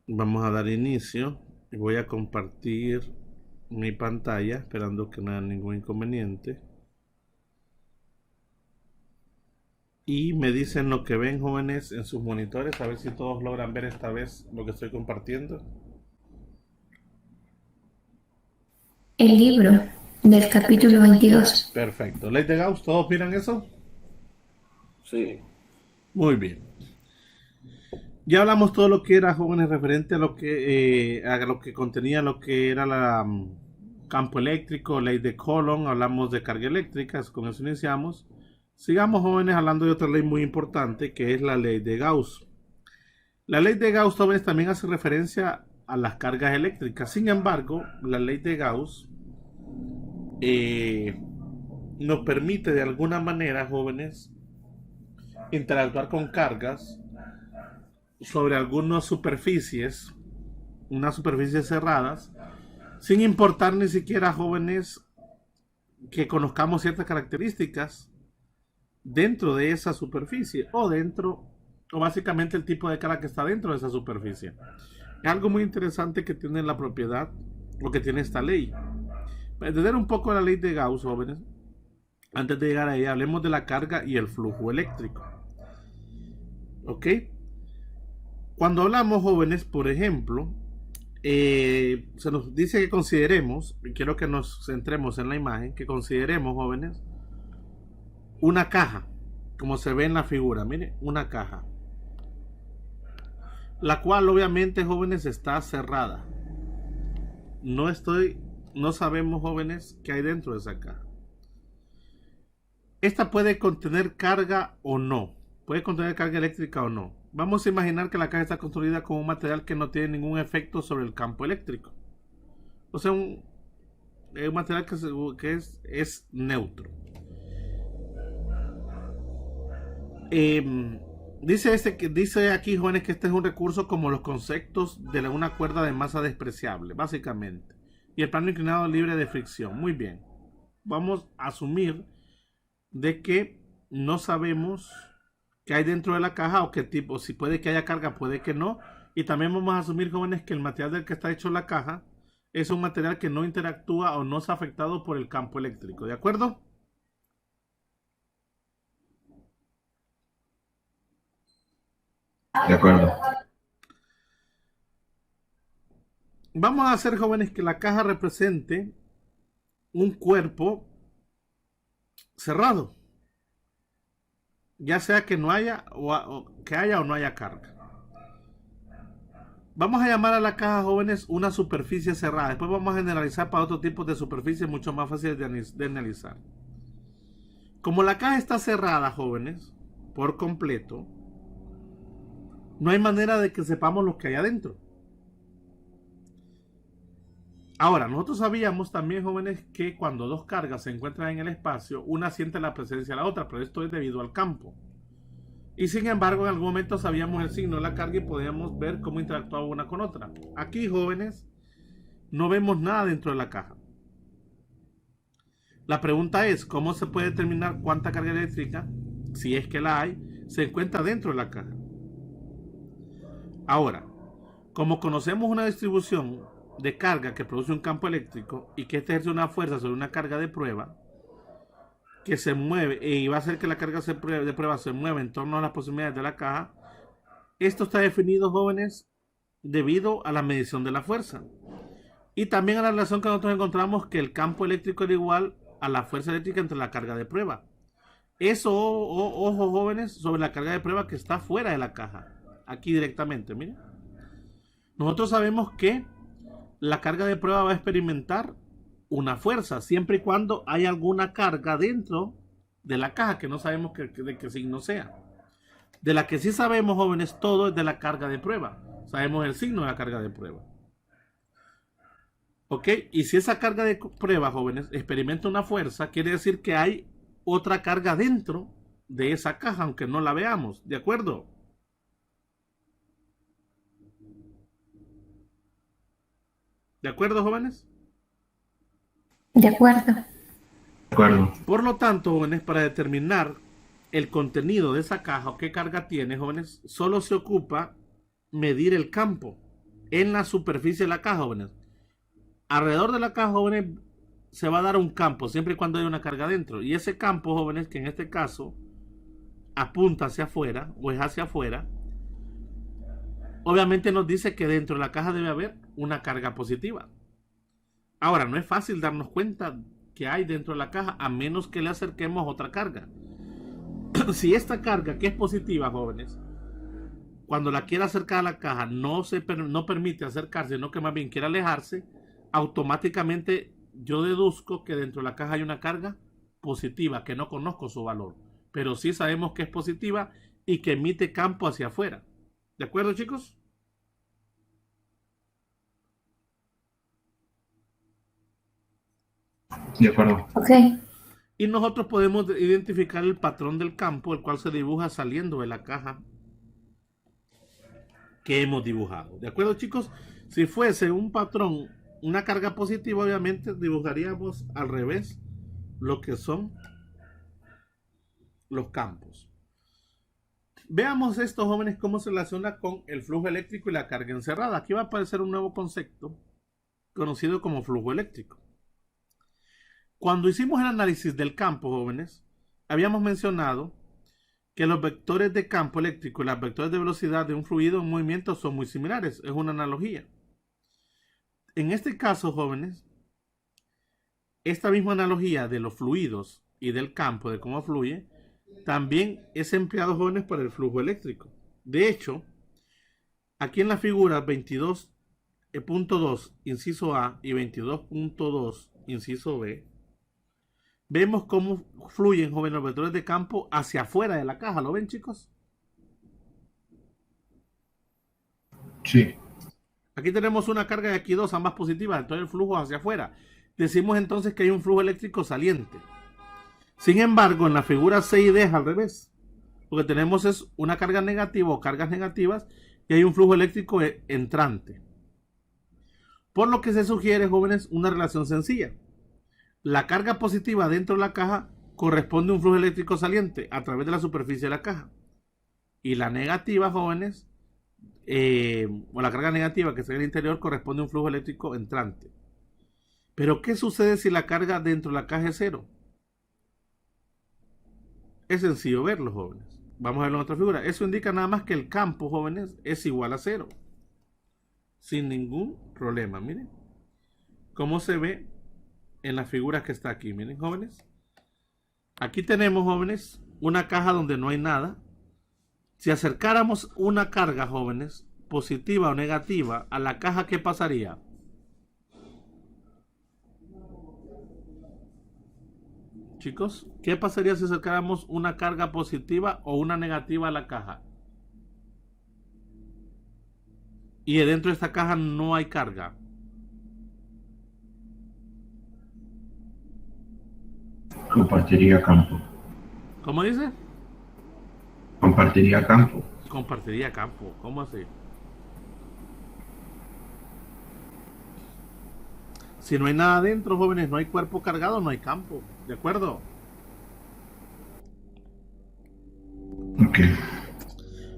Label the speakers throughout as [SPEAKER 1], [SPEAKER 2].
[SPEAKER 1] Vamos a dar inicio y voy a compartir mi pantalla esperando que no haya ningún inconveniente. Y me dicen lo que ven, jóvenes, en sus monitores, a ver si todos logran ver esta vez lo que estoy compartiendo.
[SPEAKER 2] El libro del capítulo 22.
[SPEAKER 1] Perfecto. ¿Ley de Gauss? ¿Todos miran eso?
[SPEAKER 3] Sí,
[SPEAKER 1] Muy bien. Ya hablamos todo lo que era, jóvenes, referente a lo que contenía lo que era la campo eléctrico, ley de Coulomb, hablamos de carga eléctrica, con eso iniciamos. Sigamos, jóvenes, hablando de otra ley muy importante, que es la ley de Gauss. La ley de Gauss, jóvenes, también hace referencia a las cargas eléctricas. Sin embargo, la ley de Gauss eh, nos permite de alguna manera, jóvenes, interactuar con cargas sobre algunas superficies, unas superficies cerradas, sin importar ni siquiera, jóvenes, que conozcamos ciertas características dentro de esa superficie o básicamente el tipo de carga que está dentro de esa superficie. Es algo muy interesante que tiene la propiedad, lo que tiene esta ley. Para entender un poco la ley de Gauss, jóvenes, antes de llegar a ella, hablemos de la carga y el flujo eléctrico. ¿Ok? Cuando hablamos, jóvenes, por ejemplo, se nos dice que consideremos, y quiero que nos centremos en la imagen, que consideremos, jóvenes, una caja, como se ve en la figura, mire, una caja, la cual obviamente, jóvenes, está cerrada. No sabemos, jóvenes, qué hay dentro de esa caja. Esta puede contener carga o no, puede contener carga eléctrica o no. Vamos a imaginar que la caja está construida con un material que no tiene ningún efecto sobre el campo eléctrico. O sea, un material que es neutro. Dice aquí, jóvenes, que este es un recurso como los conceptos de una cuerda de masa despreciable, básicamente. Y el plano inclinado libre de fricción. Muy bien. Vamos a asumir de que no sabemos qué hay dentro de la caja o qué tipo, si puede que haya carga, puede que no. Y también vamos a asumir, jóvenes, que el material del que está hecho la caja es un material que no interactúa o no es afectado por el campo eléctrico. ¿De acuerdo?
[SPEAKER 3] de acuerdo.
[SPEAKER 1] Vamos a hacer, jóvenes, que la caja represente un cuerpo cerrado, ya sea que no haya o que haya o no haya carga. Vamos a llamar a la caja, jóvenes, una superficie cerrada. Después vamos a generalizar para otro tipo de superficies mucho más fáciles de analizar. Como la caja está cerrada, jóvenes, por completo, no hay manera de que sepamos lo que hay adentro. Ahora, nosotros sabíamos también, jóvenes, que cuando dos cargas se encuentran en el espacio, una siente la presencia de la otra, pero esto es debido al campo. Y sin embargo, en algún momento sabíamos el signo de la carga y podíamos ver cómo interactuaba una con otra. Aquí, jóvenes, no vemos nada dentro de la caja. La pregunta es, ¿cómo se puede determinar cuánta carga eléctrica, si es que la hay, se encuentra dentro de la caja? Ahora, como conocemos una distribución de carga que produce un campo eléctrico y que este ejerce una fuerza sobre una carga de prueba que se mueve y va a hacer que la carga de prueba se mueva en torno a las proximidades de la caja, esto está definido, jóvenes, debido a la medición de la fuerza y también a la relación que nosotros encontramos que el campo eléctrico es igual a la fuerza eléctrica entre la carga de prueba. Eso, ojo, jóvenes, sobre la carga de prueba que está fuera de la caja, aquí directamente, miren. Nosotros sabemos que la carga de prueba va a experimentar una fuerza, siempre y cuando hay alguna carga dentro de la caja que no sabemos de qué signo sea. De la que sí sabemos, jóvenes, todo es de la carga de prueba. Sabemos el signo de la carga de prueba. ¿Ok? Y si esa carga de prueba, jóvenes, experimenta una fuerza, quiere decir que hay otra carga dentro de esa caja, aunque no la veamos. ¿De acuerdo? ¿De acuerdo, jóvenes?
[SPEAKER 2] De acuerdo.
[SPEAKER 3] De acuerdo.
[SPEAKER 1] Por lo tanto, jóvenes, para determinar el contenido de esa caja o qué carga tiene, jóvenes, solo se ocupa medir el campo. en la superficie de la caja, jóvenes. Alrededor de la caja, jóvenes, se va a dar un campo, siempre y cuando haya una carga dentro. Y ese campo, jóvenes, que en este caso apunta hacia afuera o es hacia afuera, obviamente nos dice que dentro de la caja debe haber una carga positiva. Ahora, no es fácil darnos cuenta que hay dentro de la caja a menos que le acerquemos otra carga. Si esta carga, que es positiva, jóvenes, cuando la quiera acercar a la caja no permite acercarse, sino que más bien quiere alejarse, automáticamente yo deduzco que dentro de la caja hay una carga positiva, que no conozco su valor, pero sí sabemos que es positiva y que emite campo hacia afuera. ¿De acuerdo, chicos?
[SPEAKER 3] De acuerdo.
[SPEAKER 2] Ok.
[SPEAKER 1] Y nosotros podemos identificar el patrón del campo, el cual se dibuja saliendo de la caja que hemos dibujado. ¿De acuerdo, chicos? Si fuese un patrón, una carga positiva, obviamente dibujaríamos al revés lo que son los campos. Veamos esto, jóvenes, cómo se relaciona con el flujo eléctrico y la carga encerrada. Aquí va a aparecer un nuevo concepto conocido como flujo eléctrico. Cuando hicimos el análisis del campo, jóvenes, habíamos mencionado que los vectores de campo eléctrico y los vectores de velocidad de un fluido en movimiento son muy similares. Es una analogía. En este caso, jóvenes, esta misma analogía de los fluidos y del campo, de cómo fluye, también es empleado, jóvenes, para el flujo eléctrico. De hecho, aquí en la figura 22.2, inciso A, y 22.2, inciso B, vemos cómo fluyen, jóvenes, los vectores de campo hacia afuera de la caja. ¿Lo ven, chicos?
[SPEAKER 3] Sí.
[SPEAKER 1] Aquí tenemos una carga y aquí dos, ambas positivas, entonces el flujo hacia afuera. Decimos entonces que hay un flujo eléctrico saliente. Sin embargo, en la figura C y D es al revés. Lo que tenemos es una carga negativa o cargas negativas y hay un flujo eléctrico entrante. Por lo que se sugiere, jóvenes, una relación sencilla. La carga positiva dentro de la caja corresponde a un flujo eléctrico saliente a través de la superficie de la caja. Y la negativa, jóvenes, o la carga negativa que está en el interior corresponde a un flujo eléctrico entrante. Pero ¿qué sucede si la carga dentro de la caja es cero? Es sencillo verlo, jóvenes. Vamos a verlo en otra figura. Eso indica nada más que el campo, jóvenes, es igual a cero. Sin ningún problema. Miren cómo se ve en la figura que está aquí. Miren, jóvenes. Aquí tenemos, jóvenes, una caja donde no hay nada. Si acercáramos una carga, jóvenes, positiva o negativa a la caja, ¿qué pasaría? Chicos, ¿qué pasaría si acercáramos una carga positiva o una negativa a la caja? Y dentro de esta caja no hay carga.
[SPEAKER 3] Compartiría campo.
[SPEAKER 1] ¿Cómo dice?
[SPEAKER 3] Compartiría campo.
[SPEAKER 1] Compartiría campo. ¿Cómo así? Si no hay nada dentro, jóvenes, no hay cuerpo cargado, no hay campo. ¿De acuerdo?
[SPEAKER 3] Ok.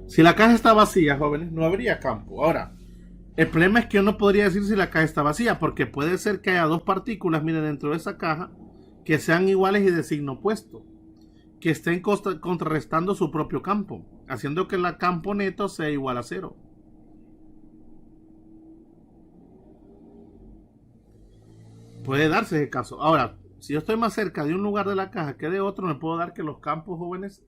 [SPEAKER 1] Si la caja está vacía, jóvenes, no habría campo. Ahora, el problema es que yo no podría decir si la caja está vacía, porque puede ser que haya dos partículas, miren, dentro de esa caja, que sean iguales y de signo opuesto, que estén contrarrestando su propio campo, haciendo que el campo neto sea igual a cero. Puede darse ese caso. Ahora, si yo estoy más cerca de un lugar de la caja que de otro, me puedo dar que los campos, jóvenes,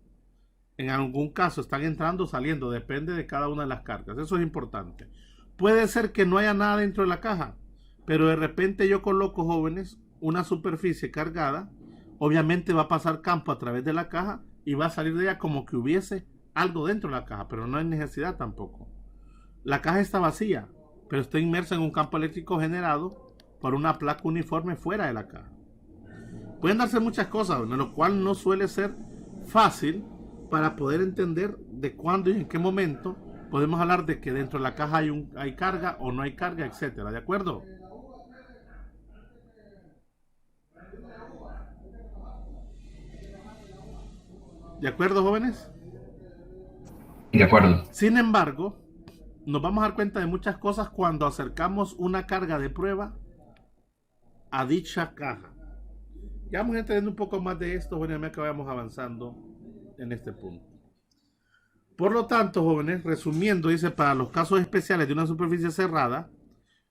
[SPEAKER 1] en algún caso están entrando o saliendo, depende de cada una de las cargas. Eso es importante. Puede ser que no haya nada dentro de la caja, pero de repente yo coloco, jóvenes, una superficie cargada. Obviamente va a pasar campo a través de la caja y va a salir de ella como que hubiese algo dentro de la caja, pero no hay necesidad tampoco. La caja está vacía, pero está inmersa en un campo eléctrico generado por una placa uniforme fuera de la caja. Pueden darse muchas cosas, en lo cual no suele ser fácil para poder entender de cuándo y en qué momento podemos hablar de que dentro de la caja hay carga o no hay carga, etcétera. ¿De acuerdo? ¿De acuerdo, jóvenes?
[SPEAKER 3] De acuerdo.
[SPEAKER 1] Sin embargo, nos vamos a dar cuenta de muchas cosas cuando acercamos una carga de prueba a dicha caja. Ya vamos entendiendo un poco más de esto, jóvenes, que vayamos avanzando en este punto. Por lo tanto, jóvenes, resumiendo, dice, para los casos especiales de una superficie cerrada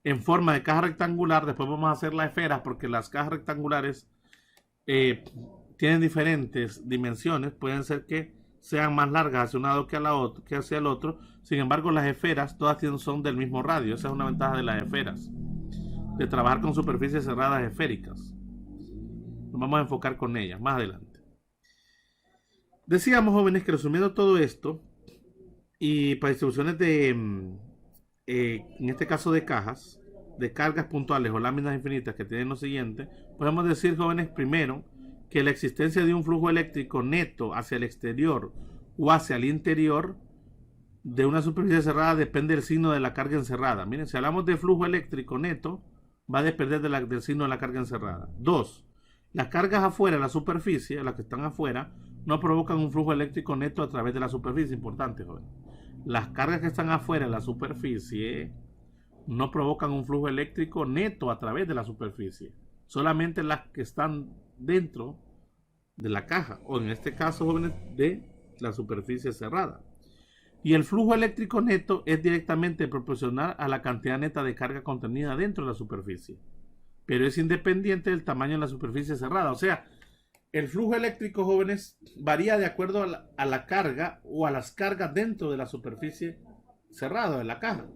[SPEAKER 1] en forma de caja rectangular, después vamos a hacer las esferas porque las cajas rectangulares tienen diferentes dimensiones, pueden ser que sean más largas hacia un lado que hacia el otro. Sin embargo, las esferas todas son del mismo radio. Esa es una ventaja de las esferas, de trabajar con superficies cerradas esféricas. Nos vamos a enfocar con ellas más adelante. Decíamos, jóvenes, que resumiendo todo esto, y para distribuciones de, en este caso de cajas, de cargas puntuales o láminas infinitas que tienen lo siguiente, podemos decir, jóvenes, primero, que la existencia de un flujo eléctrico neto hacia el exterior o hacia el interior de una superficie cerrada depende del signo de la carga encerrada. Miren, si hablamos de flujo eléctrico neto, va a depender del signo de la carga encerrada. 2. Las cargas afuera de la superficie, las que están afuera, no provocan un flujo eléctrico neto a través de la superficie. Importante, joven. Las cargas que están afuera de la superficie no provocan un flujo eléctrico neto a través de la superficie. Solamente las que están dentro de la caja, o en este caso, jóvenes, de la superficie cerrada. Y el flujo eléctrico neto es directamente proporcional a la cantidad neta de carga contenida dentro de la superficie, pero es independiente del tamaño de la superficie cerrada. O sea, el flujo eléctrico, jóvenes, varía de acuerdo a la carga o a las cargas dentro de la superficie cerrada de la caja,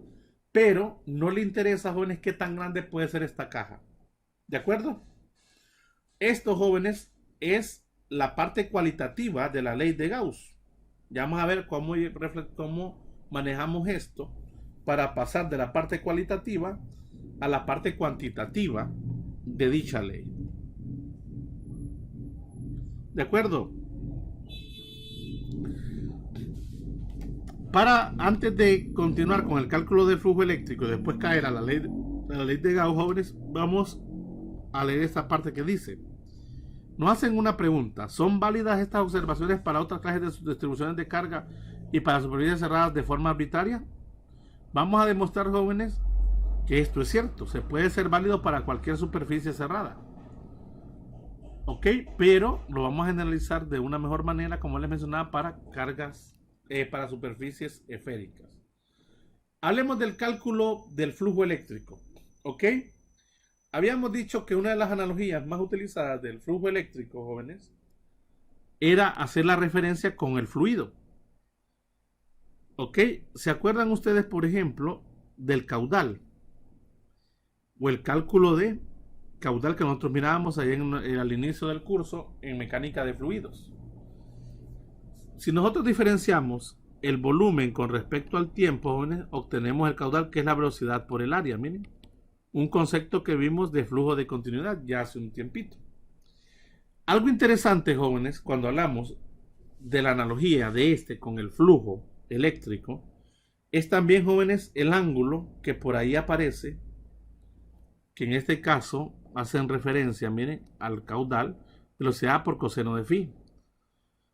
[SPEAKER 1] pero no le interesa, jóvenes, qué tan grande puede ser esta caja. ¿De acuerdo? Esto, jóvenes, es la parte cualitativa de la ley de Gauss. Ya vamos a ver cómo manejamos esto para pasar de la parte cualitativa a la parte cuantitativa de dicha ley. ¿De acuerdo? Antes de continuar con el cálculo del flujo eléctrico y después caer a la ley de Gauss, jóvenes, vamos a leer esta parte que dice: nos hacen una pregunta: ¿son válidas estas observaciones para otras clases de distribuciones de carga y para superficies cerradas de forma arbitraria? Vamos a demostrar, jóvenes, que esto es cierto. Se puede ser válido para cualquier superficie cerrada. Ok, pero lo vamos a analizar de una mejor manera, como les mencionaba, para cargas, para superficies esféricas. Hablemos del cálculo del flujo eléctrico. Ok. Habíamos dicho que una de las analogías más utilizadas del flujo eléctrico, jóvenes, era hacer la referencia con el fluido. ¿Ok? ¿Se acuerdan ustedes, por ejemplo, del caudal? O el cálculo de caudal que nosotros mirábamos ahí al inicio del curso en mecánica de fluidos. Si nosotros diferenciamos el volumen con respecto al tiempo, jóvenes, obtenemos el caudal, que es la velocidad por el área. Miren. Un concepto que vimos de flujo de continuidad ya hace un tiempito. Algo interesante, jóvenes, cuando hablamos de la analogía de este con el flujo eléctrico, es también, jóvenes, el ángulo que por ahí aparece, que en este caso hacen referencia, miren, al caudal, velocidad por coseno de phi,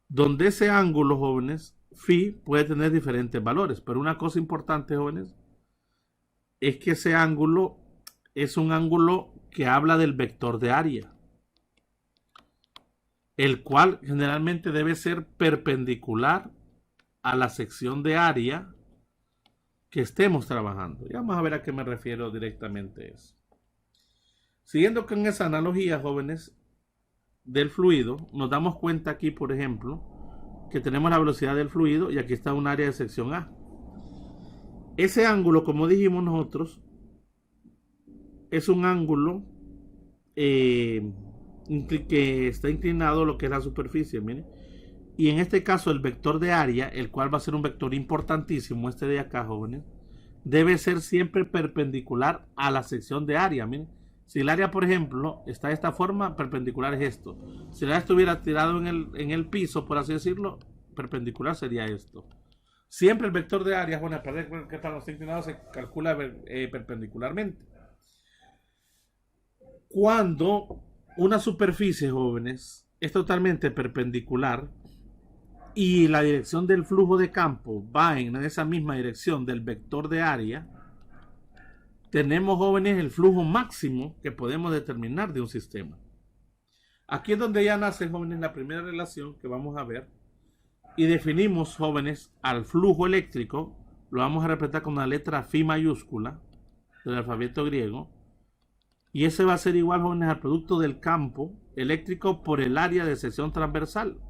[SPEAKER 1] donde ese ángulo, jóvenes, phi, puede tener diferentes valores, pero una cosa importante, jóvenes, es que ese ángulo es un ángulo que habla del vector de área, el cual generalmente debe ser perpendicular a la sección de área que estemos trabajando. Ya vamos a ver a qué me refiero directamente a eso. Siguiendo con esa analogía, jóvenes, del fluido, nos damos cuenta aquí, por ejemplo, que tenemos la velocidad del fluido y aquí está un área de sección A. Ese ángulo, como dijimos nosotros, es un ángulo que está inclinado a lo que es la superficie, miren. Y en este caso el vector de área, el cual va a ser un vector importantísimo, este de acá, jóvenes, debe ser siempre perpendicular a la sección de área. Miren, si el área, por ejemplo, está de esta forma, perpendicular es esto. Si el área estuviera tirado en el piso, por así decirlo, perpendicular sería esto. Siempre el vector de área, bueno, a pesar de que está inclinado, se calcula perpendicularmente. Cuando una superficie, jóvenes, es totalmente perpendicular y la dirección del flujo de campo va en esa misma dirección del vector de área, tenemos, jóvenes, el flujo máximo que podemos determinar de un sistema. Aquí es donde ya nace, jóvenes, la primera relación que vamos a ver, y definimos, jóvenes, al flujo eléctrico. Lo vamos a representar con la letra Phi mayúscula del alfabeto griego, y ese va a ser igual, jóvenes, al producto del campo eléctrico por el área de sección transversal.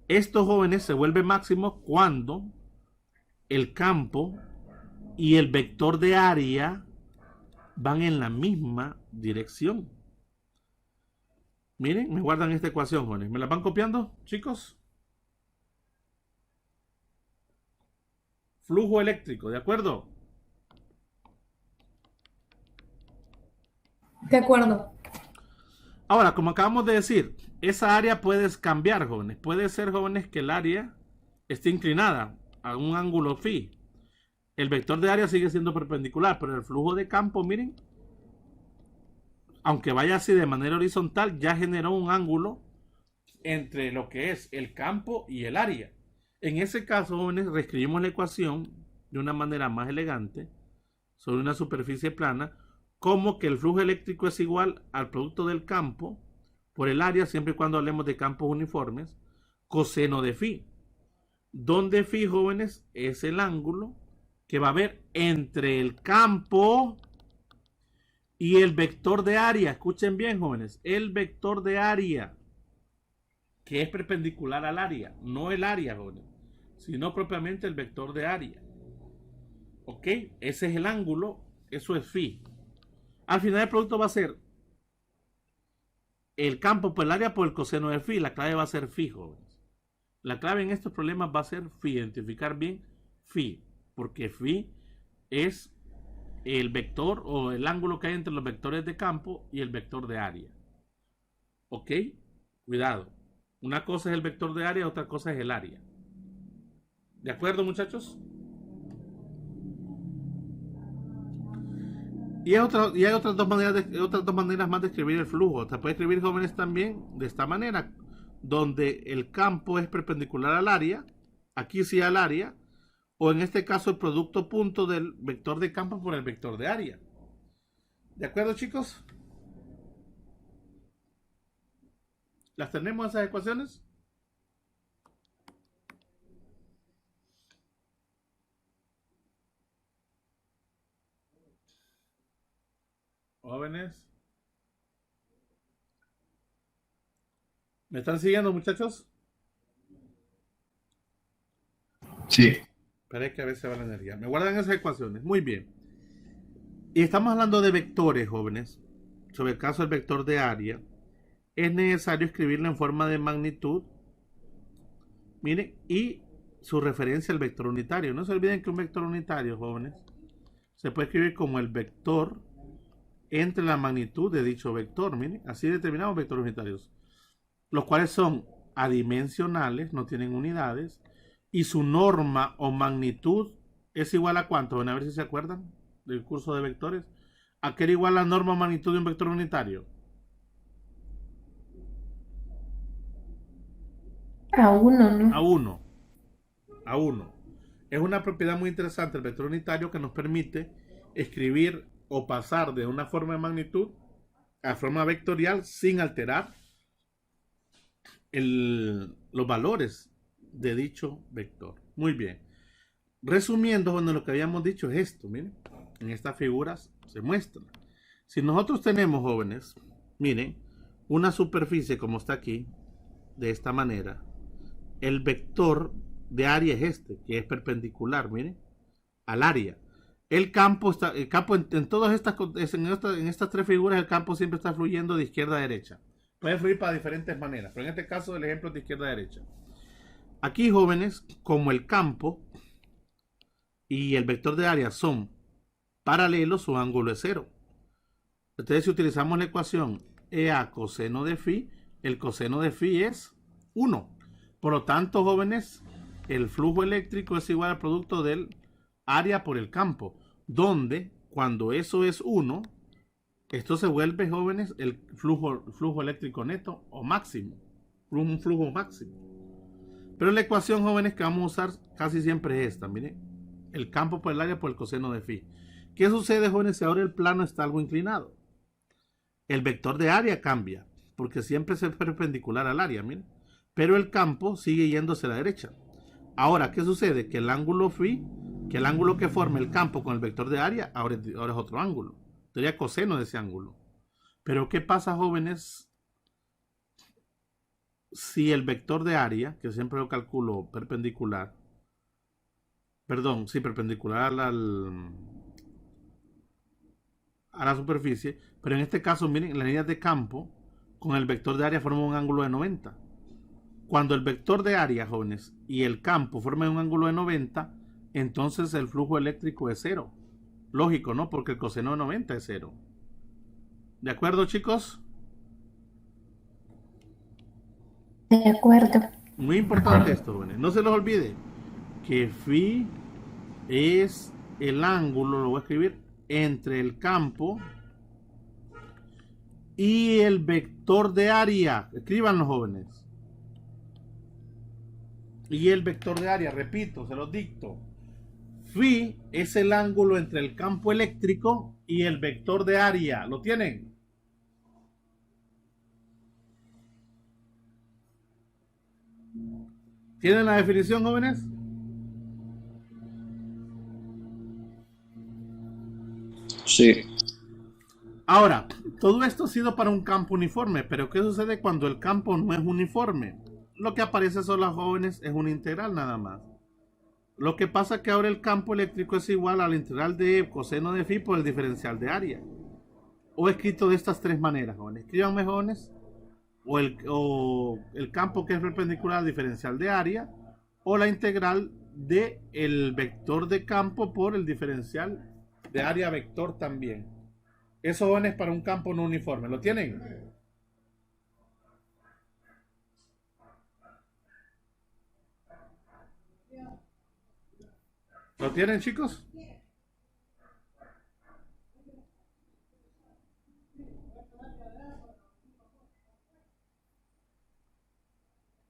[SPEAKER 1] Esto, jóvenes, se vuelve máximo cuando el campo y el vector de área van en la misma dirección. Miren, me guardan esta ecuación, jóvenes. ¿Me la van copiando, chicos? Flujo eléctrico, ¿de acuerdo?
[SPEAKER 4] De acuerdo.
[SPEAKER 1] Ahora, como acabamos de decir, esa área puede cambiar, jóvenes. Puede ser, jóvenes, que el área esté inclinada a un ángulo phi. El vector de área sigue siendo perpendicular, pero el flujo de campo, miren, aunque vaya así de manera horizontal, ya generó un ángulo entre lo que es el campo y el área. En ese caso, jóvenes, reescribimos la ecuación de una manera más elegante sobre una superficie plana, como que el flujo eléctrico es igual al producto del campo por el área, siempre y cuando hablemos de campos uniformes, coseno de phi, donde phi, jóvenes, es el ángulo que va a haber entre el campo y el vector de área. Escuchen bien, jóvenes, el vector de área, que es perpendicular al área, no el área, jóvenes, sino propiamente el vector de área. ¿Ok? Ese es el ángulo, eso es phi. Al final el producto va a ser el campo por el área por el coseno de phi. La clave va a ser phi, jóvenes. La clave en estos problemas va a ser phi, identificar bien phi, porque phi es el vector o el ángulo que hay entre los vectores de campo y el vector de área. ¿Ok? Cuidado. Una cosa es el vector de área, otra cosa es el área. ¿De acuerdo, muchachos? Y hay otras dos maneras más de escribir el flujo. Se puede escribir, jóvenes, también de esta manera, donde el campo es perpendicular al área, aquí sí al área, o en este caso el producto punto del vector de campo por el vector de área. ¿De acuerdo, chicos? ¿Las tenemos esas ecuaciones? Jóvenes, ¿me están siguiendo, muchachos?
[SPEAKER 3] Sí.
[SPEAKER 1] Espera que a veces va la energía. Me guardan esas ecuaciones. Muy bien. Y estamos hablando de vectores, jóvenes. Sobre el caso del vector de área, es necesario escribirlo en forma de magnitud. Miren, y su referencia al vector unitario. No se olviden que un vector unitario, jóvenes, se puede escribir como el vector entre la magnitud de dicho vector. Miren, así determinamos vectores unitarios, los cuales son adimensionales, no tienen unidades, y su norma o magnitud es igual a ¿cuánto? Bueno, a ver si se acuerdan del curso de vectores. ¿A qué era igual la norma o magnitud de un vector unitario?
[SPEAKER 2] A 1, ¿no?
[SPEAKER 1] A 1. A 1. Es una propiedad muy interesante el vector unitario que nos permite escribir o pasar de una forma de magnitud a forma vectorial sin alterar los valores de dicho vector. Muy bien. Resumiendo, bueno, lo que habíamos dicho es esto, miren, en estas figuras se muestra. Si nosotros tenemos, jóvenes, miren, una superficie como está aquí, de esta manera, el vector de área es este, que es perpendicular, miren, al área. El campo en todas estas tres figuras, el campo siempre está fluyendo de izquierda a derecha. Puede fluir para diferentes maneras, pero en este caso el ejemplo es de izquierda a derecha. Aquí, jóvenes, como el campo y el vector de área son paralelos, su ángulo es 0. Entonces, si utilizamos la ecuación EA coseno de phi, el coseno de phi es 1. Por lo tanto, jóvenes, el flujo eléctrico es igual al producto del área por el campo, donde cuando eso es 1, esto se vuelve, jóvenes, el flujo eléctrico neto o máximo, un flujo máximo. Pero la ecuación, jóvenes, que vamos a usar casi siempre es esta, miren. El campo por el área por el coseno de phi. ¿Qué sucede, jóvenes, si ahora el plano está algo inclinado? El vector de área cambia, porque siempre es perpendicular al área, miren. Pero el campo sigue yéndose a la derecha. Ahora, ¿qué sucede? Que el ángulo phi, que el ángulo que forma el campo con el vector de área, ahora es otro ángulo. Sería coseno de ese ángulo. Pero ¿qué pasa, jóvenes, si el vector de área, que siempre lo calculo perpendicular, perpendicular a la superficie, pero en este caso, miren, las líneas de campo con el vector de área forman un ángulo de 90. Cuando el vector de área, jóvenes, y el campo forman un ángulo de 90, entonces el flujo eléctrico es 0. Lógico, ¿no? Porque el coseno de 90 es 0. ¿De acuerdo, chicos?
[SPEAKER 2] De acuerdo.
[SPEAKER 1] Muy importante esto, jóvenes. No se los olvide que phi es el ángulo, lo voy a escribir, entre el campo y el vector de área. Escríbanlo, jóvenes. Y el vector de área, repito, se los dicto. Phi es el ángulo entre el campo eléctrico y el vector de área. ¿Lo tienen? ¿Tienen la definición, jóvenes?
[SPEAKER 4] Sí.
[SPEAKER 1] Ahora, todo esto ha sido para un campo uniforme, pero ¿qué sucede cuando el campo no es uniforme? Lo que aparece son las jóvenes es una integral nada más. Lo que pasa es que ahora el campo eléctrico es igual a la integral de coseno de phi por el diferencial de área. O escrito de estas tres maneras, jóvenes. Escríbanme, jóvenes. O el campo que es perpendicular al diferencial de área. O la integral de el vector de campo por el diferencial de área vector también. Eso, jóvenes, para un campo no uniforme. ¿Lo tienen? ¿Lo tienen, chicos?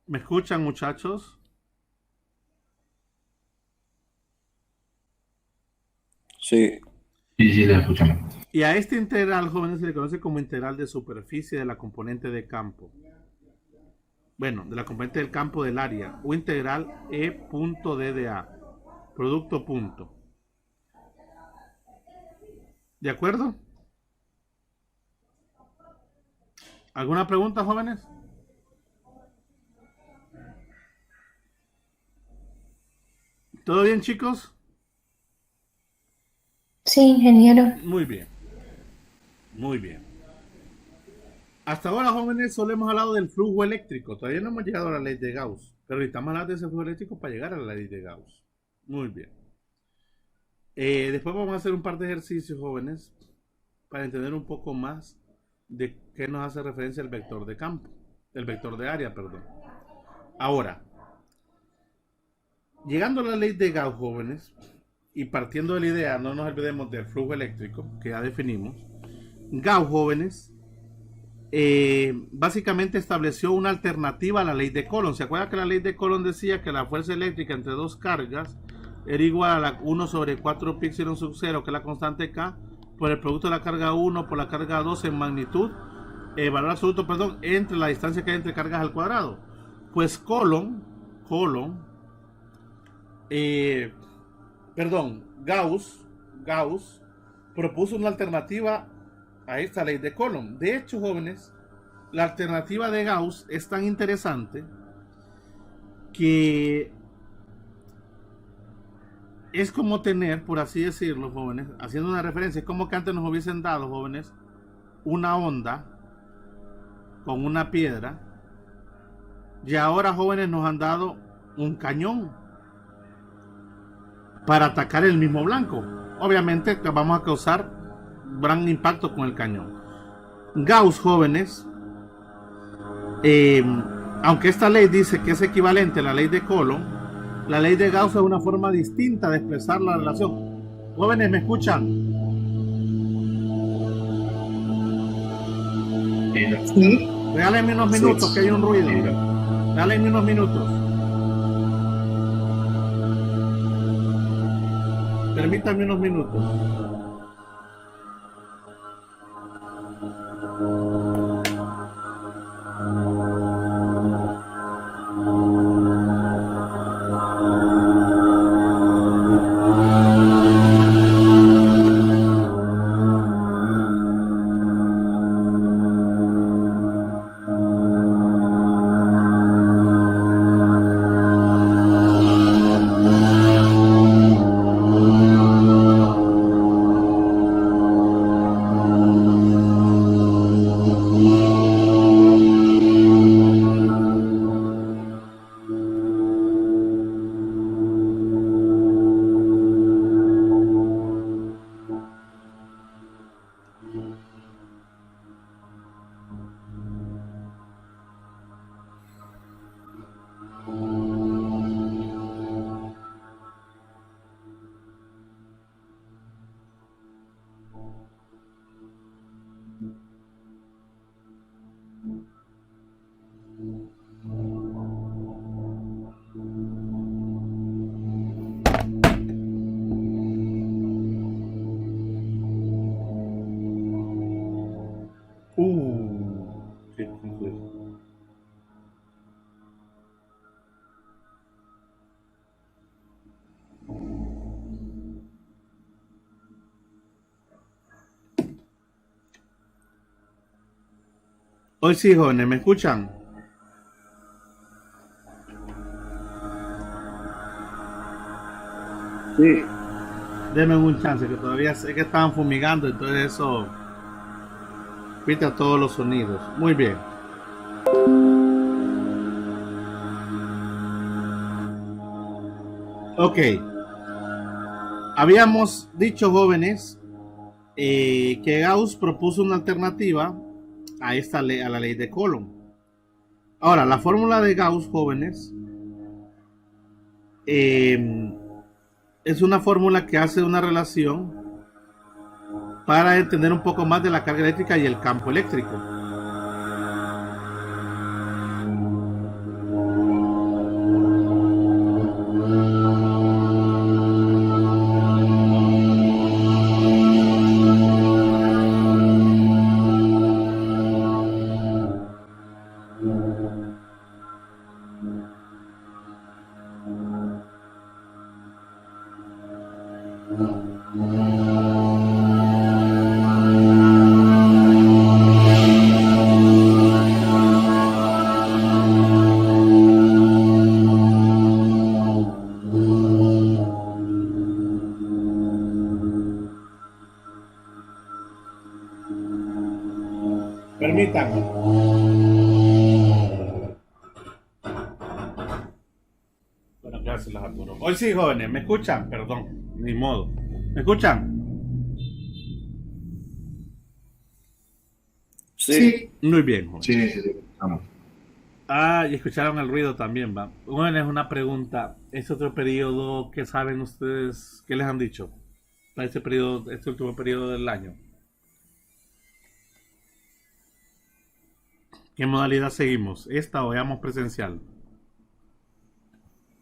[SPEAKER 1] ¿Me escuchan, muchachos?
[SPEAKER 4] Sí.
[SPEAKER 3] Sí, la escuchamos.
[SPEAKER 1] Y a este integral, jóvenes, se le conoce como integral de superficie de la componente de campo. Bueno, de la componente del campo del área. O integral E punto D de A. Producto punto. ¿De acuerdo? ¿Alguna pregunta, jóvenes? ¿Todo bien, chicos?
[SPEAKER 2] Sí, ingeniero.
[SPEAKER 1] Muy bien. Muy bien. Hasta ahora, jóvenes, solo hemos hablado del flujo eléctrico. Todavía no hemos llegado a la ley de Gauss. Pero necesitamos hablar de ese flujo eléctrico para llegar a la ley de Gauss. Muy bien. Después vamos a hacer un par de ejercicios, jóvenes, para entender un poco más de qué nos hace referencia el vector de campo. El vector de área, perdón. Ahora, llegando a la ley de Gauss, jóvenes, y partiendo de la idea, no nos olvidemos del flujo eléctrico, que ya definimos. Gauss, jóvenes, básicamente estableció una alternativa a la ley de Coulomb. ¿Se acuerdan que la ley de Coulomb decía que la fuerza eléctrica entre dos cargas era igual a la 1 sobre 4 pi epsilon sub 0, que es la constante K, por el producto de la carga 1 por la carga 2 en magnitud, valor absoluto, perdón, entre la distancia que hay entre cargas al cuadrado? Pues Gauss propuso una alternativa a esta ley de Coulomb. De hecho, jóvenes, la alternativa de Gauss es tan interesante que es como tener, por así decirlo, jóvenes, haciendo una referencia, es como que antes nos hubiesen dado, jóvenes, una onda con una piedra, y ahora, jóvenes, nos han dado un cañón para atacar el mismo blanco. Obviamente vamos a causar gran impacto con el cañón. Gauss, jóvenes, aunque esta ley dice que es equivalente a la ley de Coulomb, la ley de Gauss es una forma distinta de expresar la relación. Jóvenes, ¿me escuchan?
[SPEAKER 3] Sí.
[SPEAKER 1] Regálenme unos minutos, que hay un ruido. Regálenme unos minutos. Permítame unos minutos. Qué complejo. Hoy sí, jóvenes, ¿me escuchan?
[SPEAKER 4] Sí.
[SPEAKER 1] Denme un chance, que todavía sé que estaban fumigando, entonces eso quita todos los sonidos. Muy bien. Ok. Habíamos dicho, jóvenes, que Gauss propuso una alternativa a esta ley, a la ley de Coulomb. Ahora, la fórmula de Gauss, jóvenes, es una fórmula que hace una relación para entender un poco más de la carga eléctrica y el campo eléctrico. Permítanme. Bueno, ya se las apuro. Hoy sí, jóvenes, ¿me escuchan? Perdón, ni modo. ¿Me escuchan?
[SPEAKER 4] Sí.
[SPEAKER 1] Muy bien, jóvenes.
[SPEAKER 3] Sí, vamos.
[SPEAKER 1] Ah, y escucharon el ruido también, va. Bueno, es una pregunta. ¿Es otro periodo que saben ustedes? ¿Qué les han dicho? Para este periodo, este último periodo del año. ¿Qué modalidad seguimos? ¿Esta o veamos presencial?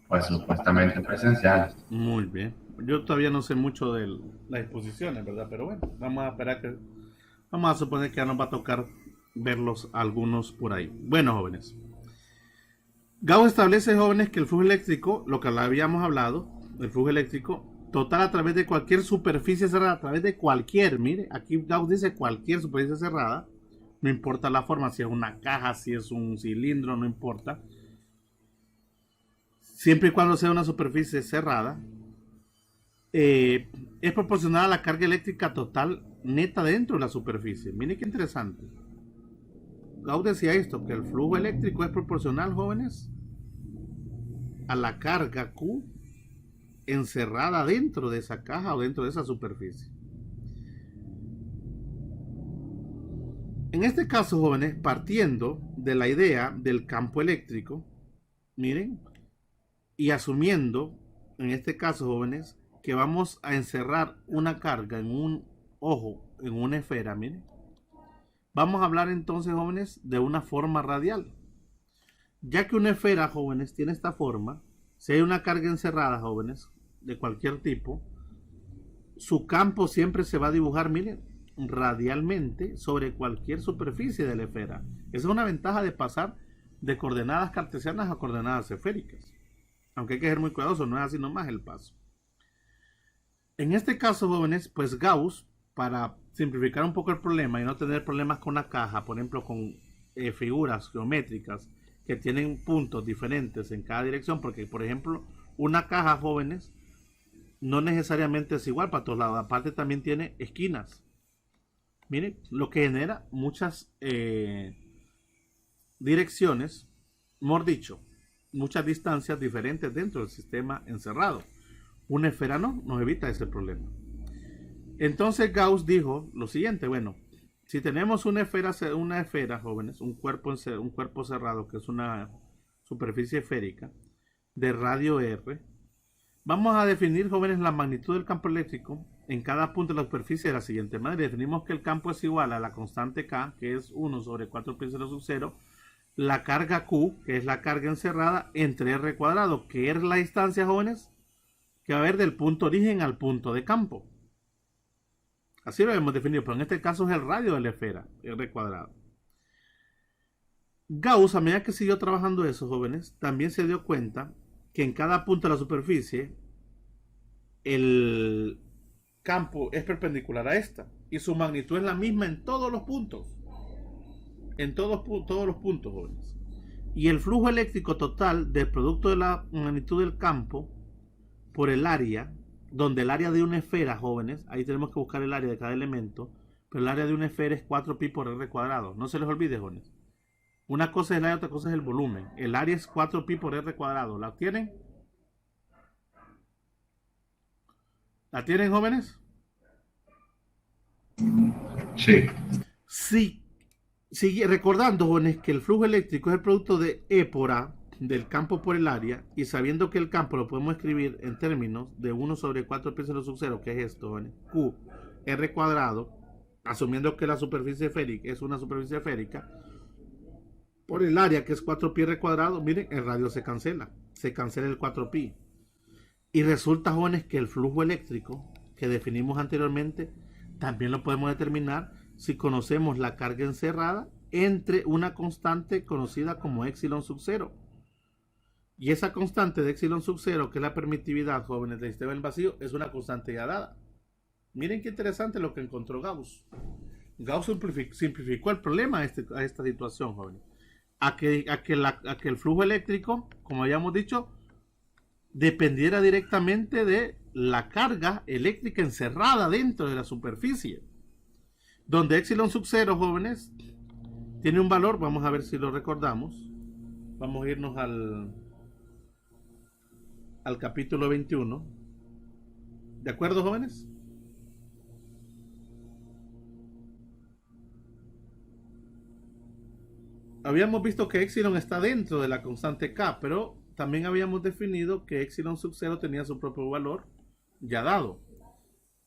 [SPEAKER 3] Pues supuestamente presencial.
[SPEAKER 1] Muy bien. Yo todavía no sé mucho de las exposiciones, ¿verdad? Pero bueno, vamos a esperar que... Vamos a suponer que ya nos va a tocar verlos algunos por ahí. Bueno, jóvenes. Gauss establece, jóvenes, que el flujo eléctrico, lo que habíamos hablado, el flujo eléctrico total a través de cualquier superficie cerrada, a través de cualquier, mire, aquí Gauss dice cualquier superficie cerrada, no importa la forma, si es una caja, si es un cilindro, no importa. Siempre y cuando sea una superficie cerrada, es proporcional a la carga eléctrica total neta dentro de la superficie. Miren qué interesante. Gauss decía esto, que el flujo eléctrico es proporcional, jóvenes, a la carga Q encerrada dentro de esa caja o dentro de esa superficie. En este caso, jóvenes, partiendo de la idea del campo eléctrico, miren, y asumiendo, en este caso, jóvenes, que vamos a encerrar una carga en un ojo, en una esfera, miren, vamos a hablar entonces, jóvenes, de una forma radial. Ya que una esfera, jóvenes, tiene esta forma, si hay una carga encerrada, jóvenes, de cualquier tipo, su campo siempre se va a dibujar, miren, radialmente sobre cualquier superficie de la esfera. Esa es una ventaja de pasar de coordenadas cartesianas a coordenadas esféricas. Aunque hay que ser muy cuidadoso, no es así nomás el paso. En este caso, jóvenes, pues Gauss, para simplificar un poco el problema y no tener problemas con la caja, por ejemplo, con figuras geométricas que tienen puntos diferentes en cada dirección, porque, por ejemplo, una caja, jóvenes, no necesariamente es igual para todos lados. Aparte también tiene esquinas. Miren, lo que genera muchas direcciones, mejor dicho, muchas distancias diferentes dentro del sistema encerrado. Una esfera no, nos evita ese problema. Entonces Gauss dijo lo siguiente, bueno, si tenemos una esfera, jóvenes, un cuerpo cerrado, que es una superficie esférica de radio R, vamos a definir, jóvenes, la magnitud del campo eléctrico en cada punto de la superficie de la siguiente manera. Definimos que el campo es igual a la constante K, que es 1 sobre 4 pi sobre 0, la carga Q, que es la carga encerrada, entre R cuadrado, que es la distancia, jóvenes, que va a haber del punto origen al punto de campo. Así lo hemos definido, pero en este caso es el radio de la esfera, R cuadrado. Gauss, a medida que siguió trabajando eso, jóvenes, también se dio cuenta que en cada punto de la superficie el campo es perpendicular a esta y su magnitud es la misma en todos los puntos. En todos los puntos, jóvenes. Y el flujo eléctrico total del producto de la magnitud del campo por el área, donde el área de una esfera, jóvenes, ahí tenemos que buscar el área de cada elemento, pero el área de una esfera es 4 pi por r cuadrado. No se les olvide, jóvenes. Una cosa es el área, otra cosa es el volumen. El área es 4 pi por r cuadrado. ¿La tienen? ¿La tienen, jóvenes?
[SPEAKER 3] Sí.
[SPEAKER 1] Sí. Sigue recordando, jóvenes, que el flujo eléctrico es el producto de E por A, del campo por el área, y sabiendo que el campo lo podemos escribir en términos de 1 sobre 4 pi sobre 0, que es esto, jóvenes, Q, R cuadrado, asumiendo que la superficie esférica es una superficie esférica, por el área, que es 4 pi r cuadrado, miren, el radio se cancela el 4 pi. Y resulta, jóvenes, que el flujo eléctrico que definimos anteriormente, también lo podemos determinar si conocemos la carga encerrada entre una constante conocida como epsilon sub 0. Y esa constante de epsilon sub 0, que es la permitividad, jóvenes, del sistema en vacío, es una constante ya dada. Miren qué interesante lo que encontró Gauss. Gauss simplificó el problema a esta situación, jóvenes. A que el flujo eléctrico, como habíamos dicho, dependiera directamente de la carga eléctrica encerrada dentro de la superficie. Donde epsilon sub 0, jóvenes, tiene un valor, vamos a ver si lo recordamos. Vamos a irnos al capítulo 21. ¿De acuerdo, jóvenes? Habíamos visto que epsilon está dentro de la constante K, pero también habíamos definido que epsilon sub 0 tenía su propio valor ya dado.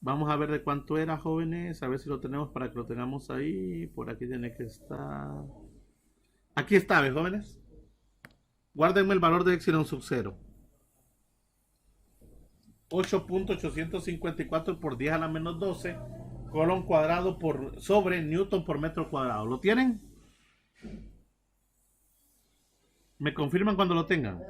[SPEAKER 1] Vamos a ver de cuánto era, jóvenes, a ver si lo tenemos para que lo tengamos ahí. Por aquí tiene que estar. Aquí está, ¿ves, jóvenes? Guárdenme el valor de epsilon sub 0. 8.854 por 10 a la menos 12 colon cuadrado sobre newton por metro cuadrado. ¿Lo tienen? ¿Me confirman cuando lo tengan?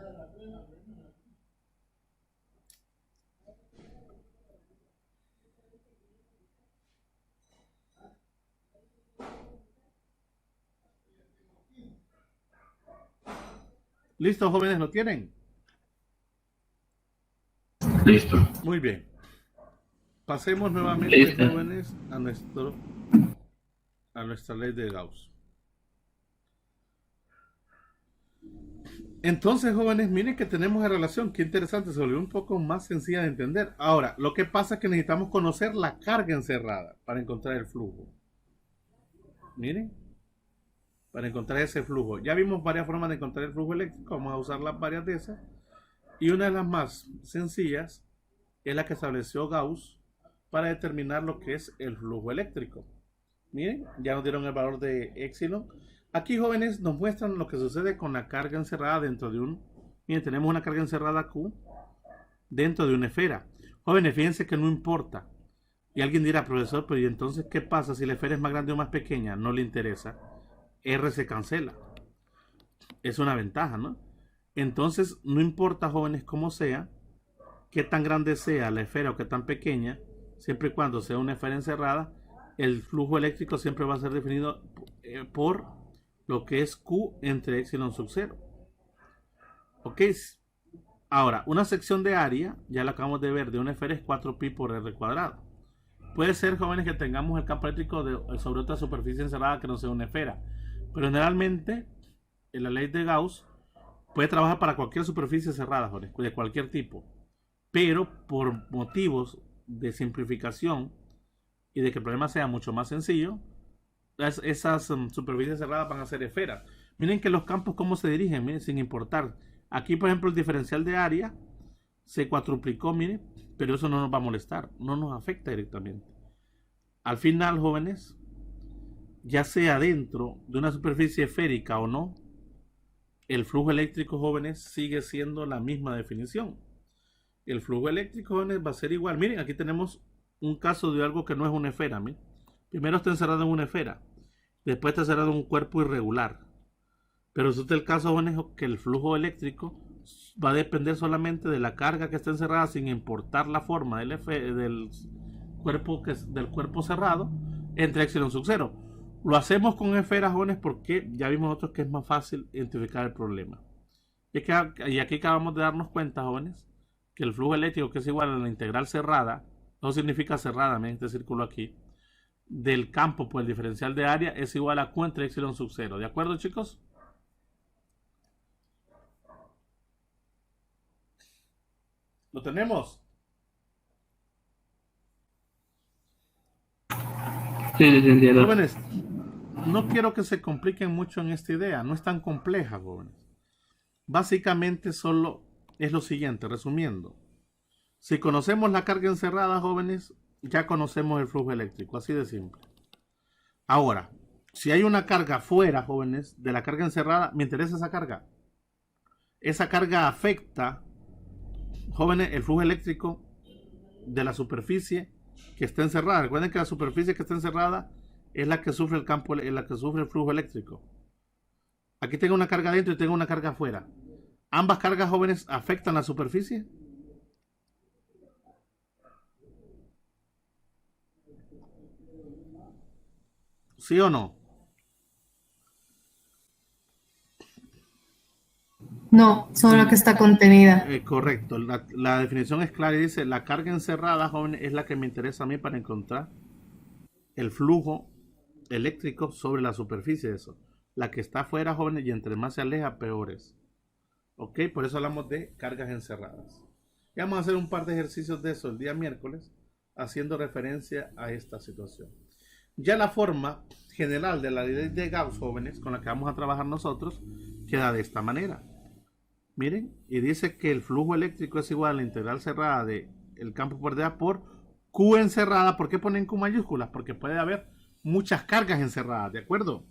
[SPEAKER 1] ¿Listo, jóvenes? ¿Lo tienen?
[SPEAKER 3] Listo.
[SPEAKER 1] Muy bien. Pasemos nuevamente,
[SPEAKER 3] Listo.
[SPEAKER 1] jóvenes, a nuestra ley de Gauss. Entonces, jóvenes, miren que tenemos la relación. Qué interesante, se volvió un poco más sencilla de entender. Ahora, lo que pasa es que necesitamos conocer la carga encerrada para encontrar el flujo. Miren, para encontrar ese flujo. Ya vimos varias formas de encontrar el flujo eléctrico. Vamos a usar las varias de esas. Y una de las más sencillas es la que estableció Gauss para determinar lo que es el flujo eléctrico. Miren, ya nos dieron el valor de epsilon. Aquí, jóvenes, nos muestran lo que sucede con la carga encerrada dentro de un... Miren, tenemos una carga encerrada Q dentro de una esfera. Jóvenes, fíjense que no importa Y alguien dirá, profesor, pero ¿y entonces qué pasa si la esfera es más grande o más pequeña? No le interesa. R se cancela. Es una ventaja, ¿no? Entonces, no importa, jóvenes, cómo sea, qué tan grande sea la esfera o qué tan pequeña, siempre y cuando sea una esfera encerrada, el flujo eléctrico siempre va a ser definido por lo que es Q entre epsilon sub 0. Ok, ahora, una sección de área, ya lo acabamos de ver, de una esfera es 4pi por r cuadrado. Puede ser, jóvenes, que tengamos el campo eléctrico sobre otra superficie encerrada que no sea una esfera, pero generalmente en la ley de Gauss puede trabajar para cualquier superficie cerrada, jóvenes, de cualquier tipo, pero por motivos de simplificación y de que el problema sea mucho más sencillo, esas superficies cerradas van a ser esferas. Miren que los campos cómo se dirigen, miren, sin importar. Aquí, por ejemplo, el diferencial de área se cuatruplicó, miren, pero eso no nos va a molestar, no nos afecta directamente. Al final, jóvenes, ya sea dentro de una superficie esférica o no, el flujo eléctrico, jóvenes, sigue siendo la misma definición. El flujo eléctrico, jóvenes, va a ser igual. Miren, aquí tenemos un caso de algo que no es una esfera. Miren. Primero está encerrado en una esfera, después está encerrado en un cuerpo irregular. Pero eso es el caso, jóvenes, que el flujo eléctrico va a depender solamente de la carga que está encerrada, sin importar la forma del cuerpo cerrado, entre epsilon sub 0. Lo hacemos con esferas, jóvenes, porque ya vimos nosotros que es más fácil identificar el problema. Y aquí acabamos de darnos cuenta, jóvenes, que el flujo eléctrico, que es igual a la integral cerrada, no significa cerrada, miren este círculo aquí, del campo por el diferencial de área es igual a Q entre epsilon sub 0. ¿De acuerdo, chicos? ¿Lo tenemos?
[SPEAKER 5] Sí, entiendo.
[SPEAKER 1] Jóvenes, no quiero que se compliquen mucho en esta idea, no es tan compleja, jóvenes. Básicamente solo es lo siguiente, resumiendo. Si conocemos la carga encerrada, jóvenes, ya conocemos el flujo eléctrico, así de simple. Ahora, si hay una carga fuera, jóvenes, de la carga encerrada, me interesa esa carga. Esa carga afecta, jóvenes, el flujo eléctrico de la superficie que está encerrada. Recuerden que la superficie que está encerrada es la que sufre el campo, es la que sufre el flujo eléctrico. Aquí tengo una carga dentro y tengo una carga afuera. ¿Ambas cargas, jóvenes, afectan la superficie? ¿Sí o no?
[SPEAKER 2] No, solo la que está contenida.
[SPEAKER 1] Correcto. La definición es clara y dice, la carga encerrada, jóvenes, es la que me interesa a mí para encontrar el flujo eléctrico sobre la superficie de eso. La que está afuera, jóvenes, y entre más se aleja, peor es. Ok, por eso hablamos de cargas encerradas. Y vamos a hacer un par de ejercicios de eso el día miércoles, haciendo referencia a esta situación. Ya la forma general de la ley de Gauss, jóvenes, con la que vamos a trabajar nosotros, queda de esta manera. Miren, y dice que el flujo eléctrico es igual a la integral cerrada del campo por dA por Q encerrada. ¿Por qué ponen Q mayúsculas? Porque puede haber muchas cargas encerradas, ¿de acuerdo?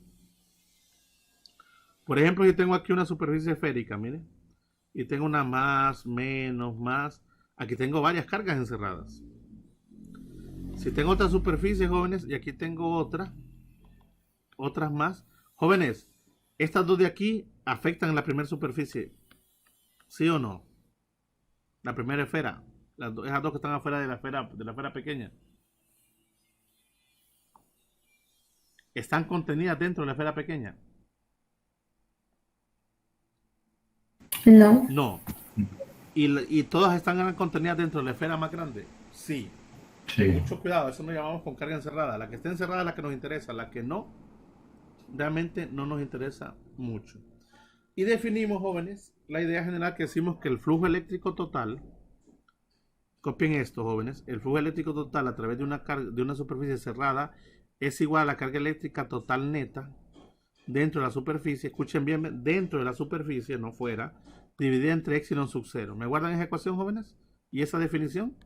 [SPEAKER 1] Por ejemplo, yo tengo aquí una superficie esférica, miren, y tengo una más, menos, más. Aquí tengo varias cargas encerradas. Si tengo otra superficie, jóvenes, y aquí tengo otras más. Jóvenes, estas dos de aquí afectan la primera superficie. ¿Sí o no? La primera esfera. Esas dos que están afuera de la esfera pequeña. Están contenidas dentro de la esfera pequeña.
[SPEAKER 2] No,
[SPEAKER 1] No. ¿Y todas están contenidas dentro de la esfera más grande? Sí.
[SPEAKER 3] Sí.
[SPEAKER 1] Mucho cuidado, eso nos llamamos con carga encerrada. La que está encerrada es la que nos interesa. La que no, realmente no nos interesa mucho. Y definimos, jóvenes, la idea general que decimos que el flujo eléctrico total, copien esto, jóvenes, el flujo eléctrico total a través de una superficie cerrada es igual a la carga eléctrica total neta dentro de la superficie, escuchen bien, dentro de la superficie, no fuera, dividida entre epsilon sub 0. ¿Me guardan esa ecuación, jóvenes? ¿Y esa definición?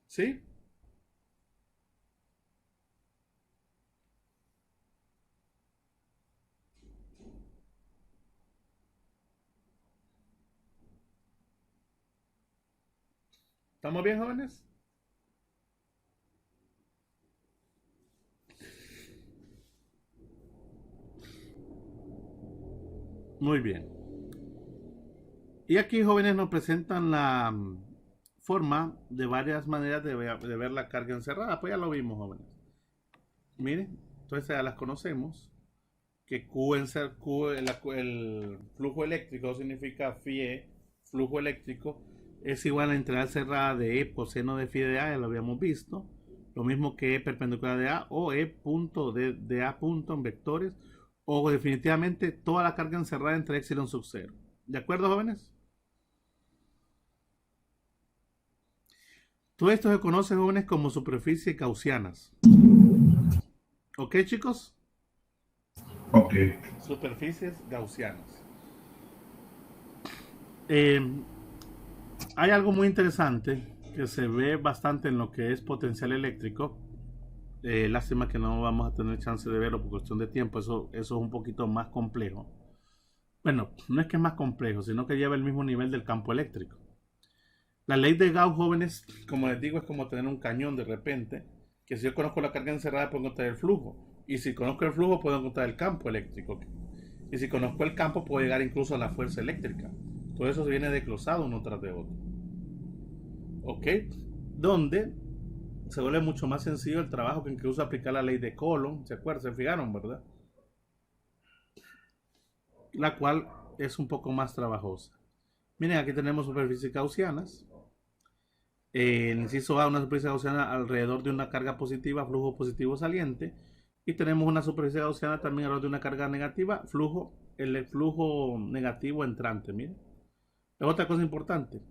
[SPEAKER 1] ¿Sí? ¿Estamos bien, jóvenes? Muy bien. Y aquí, jóvenes, nos presentan la forma de varias maneras de ver la carga encerrada. Pues ya lo vimos, jóvenes. Miren, entonces ya las conocemos. Que el flujo eléctrico significa φE, flujo eléctrico, es igual a la integral cerrada de E coseno de phi de A, ya lo habíamos visto. Lo mismo que E perpendicular de A o E punto de A punto en vectores, o definitivamente toda la carga encerrada entre epsilon sub 0. ¿De acuerdo, jóvenes? Todo esto se conoce, jóvenes, como superficies gaussianas. ¿Ok, chicos?
[SPEAKER 3] Ok.
[SPEAKER 1] Superficies gaussianas. Hay algo muy interesante que se ve bastante en lo que es potencial eléctrico. Lástima que no vamos a tener chance de verlo por cuestión de tiempo. Eso es un poquito más complejo. Bueno, no es que es más complejo, sino que lleva el mismo nivel del campo eléctrico. La ley de Gauss, jóvenes, como les digo, es como tener un cañón de repente, que si yo conozco la carga encerrada puedo encontrar el flujo, y si conozco el flujo puedo encontrar el campo eléctrico, y si conozco el campo puedo llegar incluso a la fuerza eléctrica. Todo eso se viene desglosado uno tras de otro. ¿Ok? Donde se vuelve mucho más sencillo el trabajo que incluso aplicar la ley de Coulomb, ¿se acuerdan? Se fijaron, ¿verdad? La cual es un poco más trabajosa. Miren, aquí tenemos superficies gaussianas. El inciso A, una superficie gaussiana alrededor de una carga positiva, flujo positivo saliente. Y tenemos una superficie gaussiana también alrededor de una carga negativa, el flujo negativo entrante. Miren. Otra cosa importante,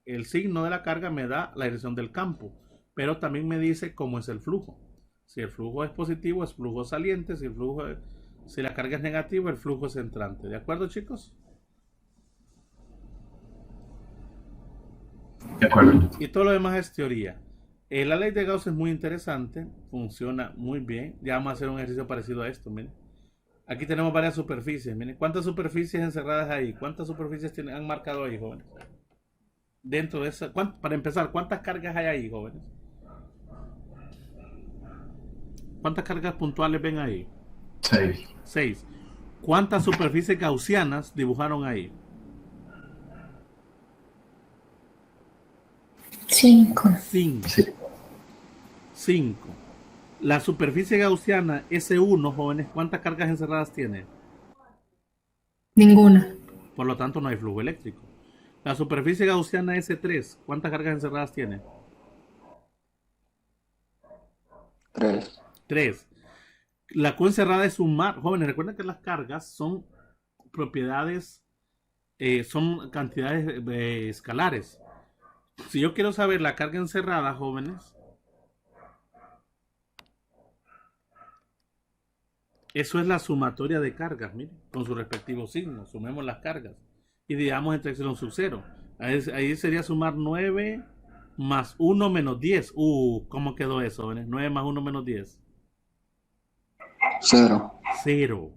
[SPEAKER 1] el signo de la carga me da la dirección del campo, pero también me dice cómo es el flujo. Si el flujo es positivo, es flujo saliente. Si la carga es negativa, el flujo es entrante. ¿De acuerdo, chicos?
[SPEAKER 3] De acuerdo.
[SPEAKER 1] Y todo lo demás es teoría. La ley de Gauss es muy interesante, funciona muy bien. Ya vamos a hacer un ejercicio parecido a esto. Miren. Aquí tenemos varias superficies. Miren, ¿cuántas superficies encerradas hay? ¿Cuántas superficies han marcado ahí, jóvenes? Dentro de esa, para empezar, ¿cuántas cargas hay ahí, jóvenes? ¿Cuántas cargas puntuales ven ahí?
[SPEAKER 3] 6.
[SPEAKER 1] 6. ¿Cuántas superficies gaussianas dibujaron ahí?
[SPEAKER 2] 5.
[SPEAKER 1] 5.
[SPEAKER 3] Sí.
[SPEAKER 1] 5. La superficie gaussiana S1, jóvenes, ¿cuántas cargas encerradas tiene?
[SPEAKER 2] Ninguna.
[SPEAKER 1] Por lo tanto, no hay flujo eléctrico. La superficie gaussiana S3, ¿cuántas cargas encerradas tiene?
[SPEAKER 4] 3.
[SPEAKER 1] 3. La Q encerrada es un mar. Jóvenes, recuerden que las cargas son propiedades, son cantidades escalares. Si yo quiero saber la carga encerrada, jóvenes, eso es la sumatoria de cargas, miren, con su respectivo signo. Sumemos las cargas y dividamos entre epsilon sub 0. Ahí sería sumar 9 más 1 menos 10. ¿Cómo quedó eso, jóvenes? 9 más 1 menos 10.
[SPEAKER 4] 0.
[SPEAKER 1] 0.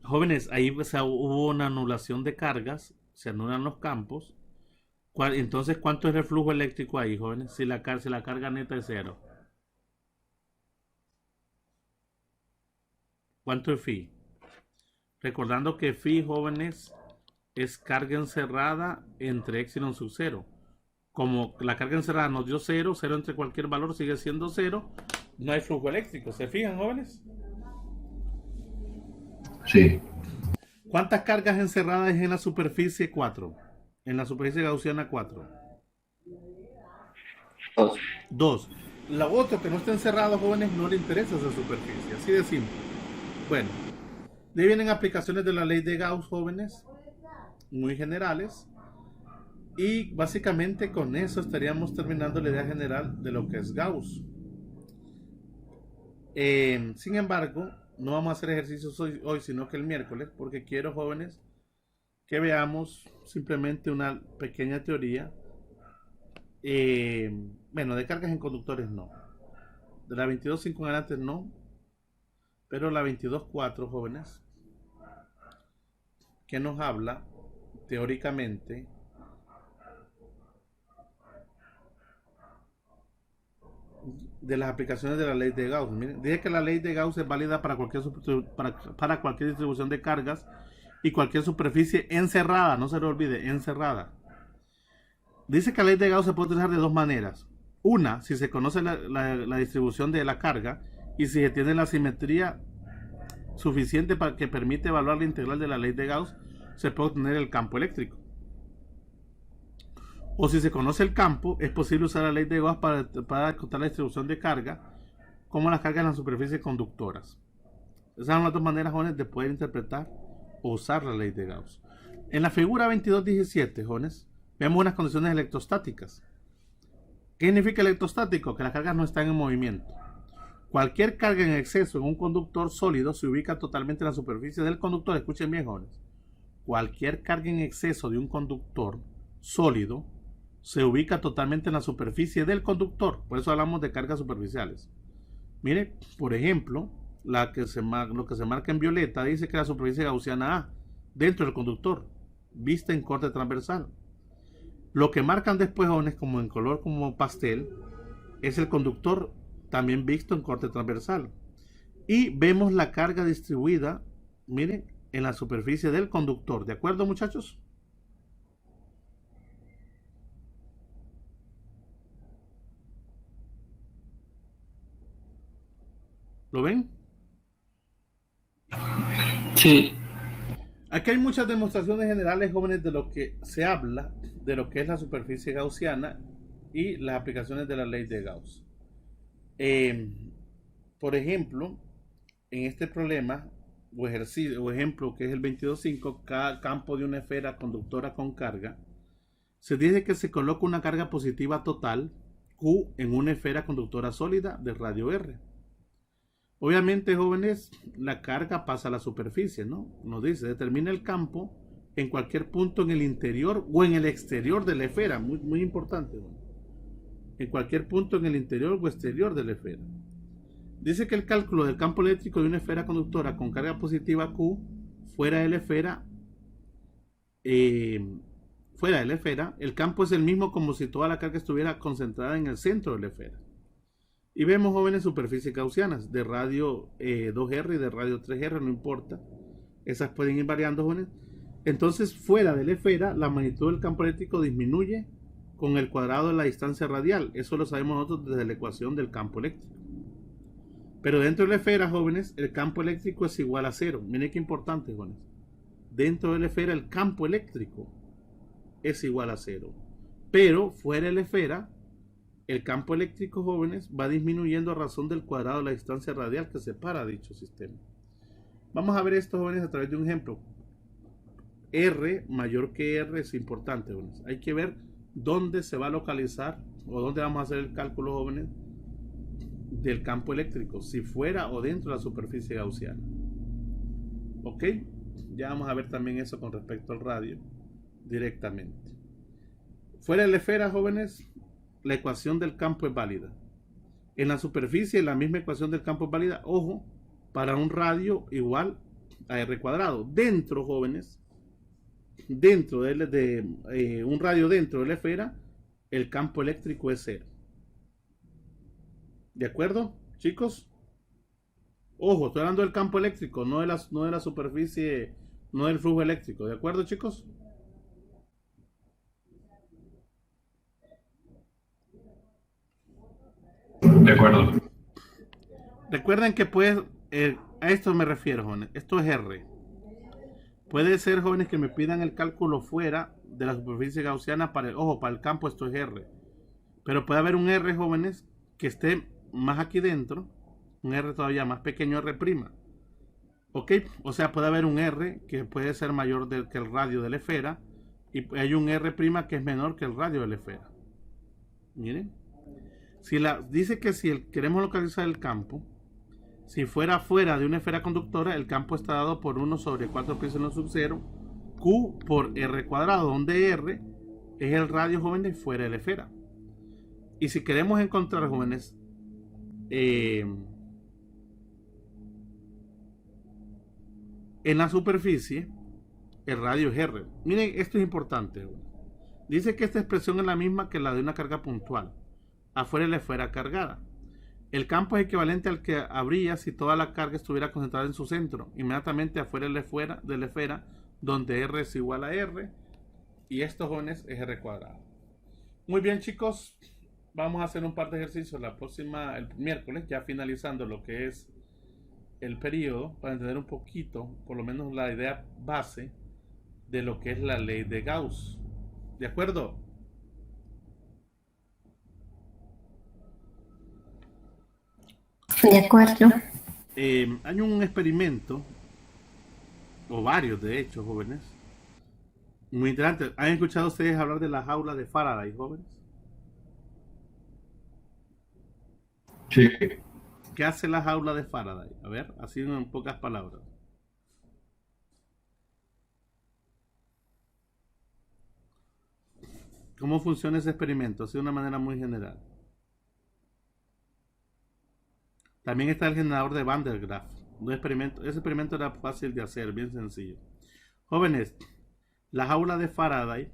[SPEAKER 1] Jóvenes, ahí hubo una anulación de cargas, se anulan los campos. Entonces, ¿cuánto es el flujo eléctrico ahí, jóvenes? Si la carga neta es 0. ¿Cuánto es phi? Recordando que phi, jóvenes, es carga encerrada entre epsilon sub 0. Como la carga encerrada nos dio 0, 0 entre cualquier valor sigue siendo 0, no hay flujo eléctrico. ¿Se fijan, jóvenes?
[SPEAKER 3] Sí.
[SPEAKER 1] ¿Cuántas cargas encerradas en la superficie 4? En la superficie gaussiana 4.
[SPEAKER 4] 2.
[SPEAKER 1] 2. La otra que no está encerrada, jóvenes, no le interesa esa superficie. Así de simple. Bueno, de ahí vienen aplicaciones de la ley de Gauss, jóvenes, muy generales. Y básicamente con eso estaríamos terminando la idea general de lo que es Gauss. Sin embargo, no vamos a hacer ejercicios hoy, sino que el miércoles, porque quiero, jóvenes, que veamos simplemente una pequeña teoría. Bueno, de cargas en conductores no. De la 22.5 en adelante no. Pero la 22.4, jóvenes, que nos habla teóricamente de las aplicaciones de la ley de Gauss. Miren, dije que la ley de Gauss es válida para para cualquier distribución de cargas y cualquier superficie encerrada, no se lo olvide, encerrada. Dice que la ley de Gauss se puede utilizar de dos maneras. Una, si se conoce la distribución de la carga y si se tiene la simetría suficiente para que permite evaluar la integral de la ley de Gauss, se puede obtener el campo eléctrico. O si se conoce el campo, es posible usar la ley de Gauss para contar la distribución de carga, como las cargas en las superficies conductoras. Esas son las dos maneras, jóvenes, de poder interpretar o usar la ley de Gauss. En la figura 22.17, jóvenes, vemos unas condiciones electrostáticas. ¿Qué significa electrostático? Que las cargas no están en movimiento. Cualquier carga en exceso en un conductor sólido se ubica totalmente en la superficie del conductor. Escuchen bien, jóvenes. Cualquier carga en exceso de un conductor sólido se ubica totalmente en la superficie del conductor. Por eso hablamos de cargas superficiales. Mire, por ejemplo, lo que se marca en violeta dice que la superficie gaussiana A dentro del conductor, vista en corte transversal. Lo que marcan después, jóvenes, como en color como pastel, es el conductor también visto en corte transversal. Y vemos la carga distribuida, miren, en la superficie del conductor. ¿De acuerdo, muchachos? ¿Lo ven?
[SPEAKER 4] Sí.
[SPEAKER 1] Aquí hay muchas demostraciones generales, jóvenes, de lo que se habla, de lo que es la superficie gaussiana y las aplicaciones de la ley de Gauss. Por ejemplo, en este problema o ejercicio o ejemplo que es el 22.5, cada campo de una esfera conductora con carga, se dice que se coloca una carga positiva total Q en una esfera conductora sólida de radio R. Obviamente, jóvenes, la carga pasa a la superficie, ¿no? Nos dice, determina el campo en cualquier punto en el interior o en el exterior de la esfera. Muy, muy importante, ¿no? En cualquier punto en el interior o exterior de la esfera. Dice que el cálculo del campo eléctrico de una esfera conductora con carga positiva Q fuera de la esfera, el campo es el mismo como si toda la carga estuviera concentrada en el centro de la esfera. Y vemos, jóvenes, superficies gaussianas de radio 2R y de radio 3R, no importa. Esas pueden ir variando, jóvenes. Entonces, fuera de la esfera, la magnitud del campo eléctrico disminuye con el cuadrado de la distancia radial. Eso lo sabemos nosotros desde la ecuación del campo eléctrico. Pero dentro de la esfera, jóvenes, el campo eléctrico es igual a cero. Miren qué importante, jóvenes. Dentro de la esfera, el campo eléctrico es igual a cero. Pero fuera de la esfera, el campo eléctrico, jóvenes, va disminuyendo a razón del cuadrado de la distancia radial que separa dicho sistema. Vamos a ver esto, jóvenes, a través de un ejemplo. R mayor que R es importante, jóvenes. Hay que ver dónde se va a localizar o dónde vamos a hacer el cálculo, jóvenes, del campo eléctrico, si fuera o dentro de la superficie gaussiana. Ok, ya vamos a ver también eso con respecto al radio directamente. Fuera de la esfera, jóvenes, la ecuación del campo es válida. En la superficie, la misma ecuación del campo es válida, ojo, para un radio igual a R cuadrado. Dentro, jóvenes, dentro de un radio dentro de la esfera, el campo eléctrico es cero. ¿De acuerdo, chicos? Ojo, estoy hablando del campo eléctrico, no de la superficie, no del flujo eléctrico. ¿De acuerdo, chicos?
[SPEAKER 3] De acuerdo.
[SPEAKER 1] Recuerden que a esto me refiero, jóvenes. Esto es R. Puede ser, jóvenes, que me pidan el cálculo fuera de la superficie gaussiana para el campo, esto es R. Pero puede haber un R, jóvenes, que esté más aquí dentro, un R todavía más pequeño, R'. ¿Ok? O sea, puede haber un R que puede ser mayor que el radio de la esfera y hay un R' que es menor que el radio de la esfera. Miren. Dice que si queremos localizar el campo, si fuera fuera de una esfera conductora, el campo está dado por 1 sobre 4 pi seno sub 0 Q por R cuadrado, donde R es el radio, jóvenes, fuera de la esfera. Y si queremos encontrar, jóvenes, en la superficie, el radio es R. Miren, esto es importante. Dice que esta expresión es la misma que la de una carga puntual afuera de la esfera cargada. El campo es equivalente al que habría si toda la carga estuviera concentrada en su centro, inmediatamente afuera de la esfera, donde R es igual a R, y esto, jóvenes, es R cuadrado. Muy bien, chicos, vamos a hacer un par de ejercicios el miércoles, ya finalizando lo que es el periodo, para entender un poquito, por lo menos la idea base de lo que es la ley de Gauss. ¿De acuerdo?
[SPEAKER 2] De acuerdo.
[SPEAKER 1] Hay un experimento, o varios de hecho, jóvenes, muy interesante. ¿Han escuchado ustedes hablar de la jaula de Faraday, jóvenes?
[SPEAKER 3] Sí.
[SPEAKER 1] ¿Qué hace la jaula de Faraday? A ver, así en pocas palabras. ¿Cómo funciona ese experimento? Así de una manera muy general. También está el generador de Van der Graaf. Ese experimento era fácil de hacer, bien sencillo. Jóvenes, la jaula de Faraday,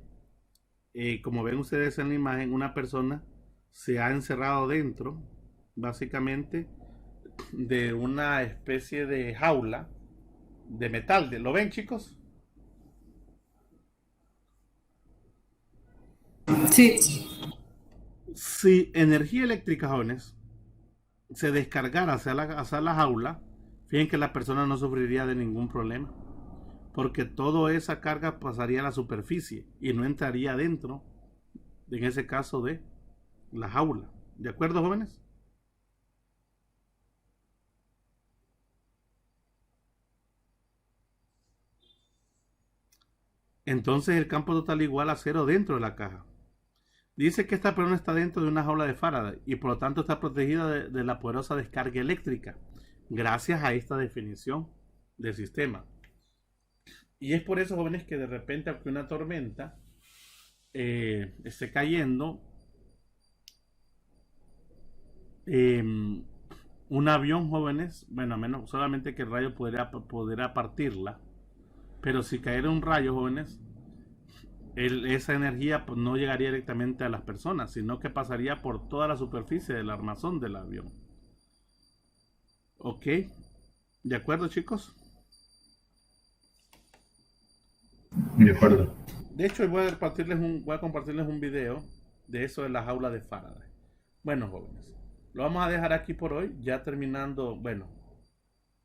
[SPEAKER 1] como ven ustedes en la imagen, una persona se ha encerrado dentro, básicamente, de una especie de jaula de metal. ¿Lo ven, chicos?
[SPEAKER 2] Sí.
[SPEAKER 1] Si energía eléctrica, jóvenes, se descargara hacia la jaula, fíjense que la persona no sufriría de ningún problema, porque toda esa carga pasaría a la superficie y no entraría dentro, en ese caso, de la jaula. ¿De acuerdo, jóvenes? Entonces el campo total igual a cero dentro de la caja. Dice que esta persona está dentro de una jaula de Faraday y por lo tanto está protegida de la poderosa descarga eléctrica, gracias a esta definición del sistema. Y es por eso, jóvenes, que de repente, aunque una tormenta esté cayendo, un avión, jóvenes, bueno, a menos solamente que el rayo podrá partirla, pero si cayera un rayo, jóvenes, esa energía pues, no llegaría directamente a las personas, sino que pasaría por toda la superficie del armazón del avión. ¿Ok? ¿De acuerdo, chicos?
[SPEAKER 3] De acuerdo.
[SPEAKER 1] De hecho, voy a compartirles un video de eso de la jaula de Faraday. Bueno, jóvenes, lo vamos a dejar aquí por hoy, ya terminando. Bueno,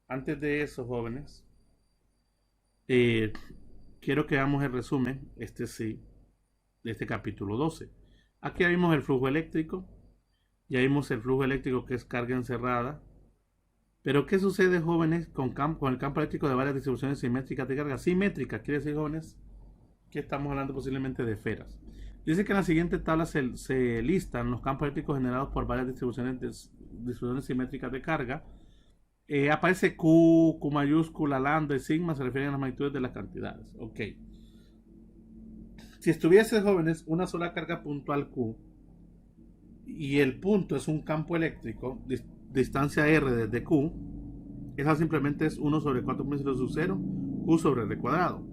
[SPEAKER 1] antes de eso, jóvenes, quiero que hagamos el resumen, de este capítulo 12. Aquí ya vimos el flujo eléctrico, ya vimos el flujo eléctrico que es carga encerrada. Pero ¿qué sucede, jóvenes, con el campo eléctrico de varias distribuciones simétricas de carga? Simétricas, quiere decir, jóvenes, que estamos hablando posiblemente de esferas. Dice que en la siguiente tabla se listan los campos eléctricos generados por varias distribuciones simétricas de carga. Aparece Q, Q mayúscula, lambda y sigma, se refieren a las magnitudes de las cantidades. Ok. Si estuviese, jóvenes, una sola carga puntual Q y el punto es un campo eléctrico, distancia R desde Q, esa simplemente es 1 sobre 4 pi sub 0, Q sobre R cuadrado.